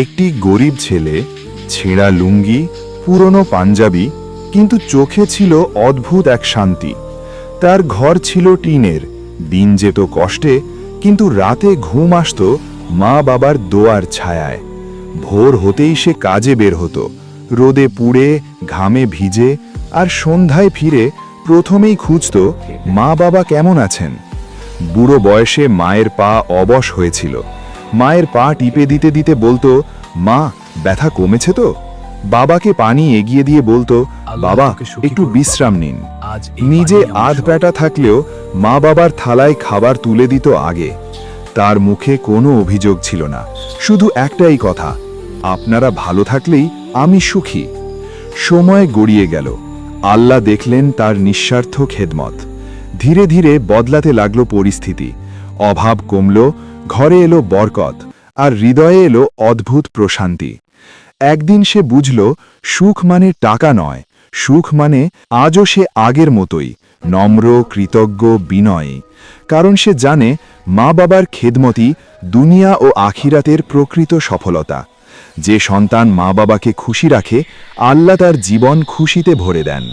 একটি গরিব ছেলে, ছেঁড়া লুঙ্গি, পুরনো পাঞ্জাবি, কিন্তু চোখে ছিল অদ্ভুত এক শান্তি। তার ঘর ছিল টিনের, দিন যেত কষ্টে, কিন্তু রাতে ঘুম আসত মা বাবার দোয়ার ছায়ায়। ভোর হতেই সে কাজে বের হতো, রোদে পুড়ে, ঘামে ভিজে, আর সন্ধ্যায় ফিরে প্রথমেই খুঁজত মা বাবা কেমন আছেন। বুড়ো বয়সে মায়ের পা অবশ হয়েছিল। মায়ের পা টিপে দিতে দিতে বলতো, মা, ব্যথা কমেছে তো? বাবাকে পানি এগিয়ে দিয়ে বলতো, বাবা, একটু বিশ্রাম নিন। নিজে আধ পেটা থাকলেও মা বাবার থালায় খাবার তুলে দিত আগে। তার মুখে কোনো অভিযোগ ছিল না, শুধু একটাই কথা, আপনারা ভালো থাকলেই আমি সুখী। সময় গড়িয়ে গেল। আল্লাহ দেখলেন তার নিঃস্বার্থ খেদমত। ধীরে ধীরে বদলাতে লাগলো পরিস্থিতি। অভাব কমল, ঘরে এলো বরকত, আর হৃদয়ে এলো অদ্ভুত প্রশান্তি। একদিন সে বুঝল, সুখ মানে টাকা নয়, সুখ মানে আজও সে আগের মতোই, নম্র, কৃতজ্ঞ, বিনয়ী। কারণ সে জানে মা বাবার খেদমতই দুনিয়া ও আখিরাতের প্রকৃত সফলতা। যে সন্তান মা বাবাকে খুশি রাখে, আল্লাহ তার জীবন খুশিতে ভরে দেন।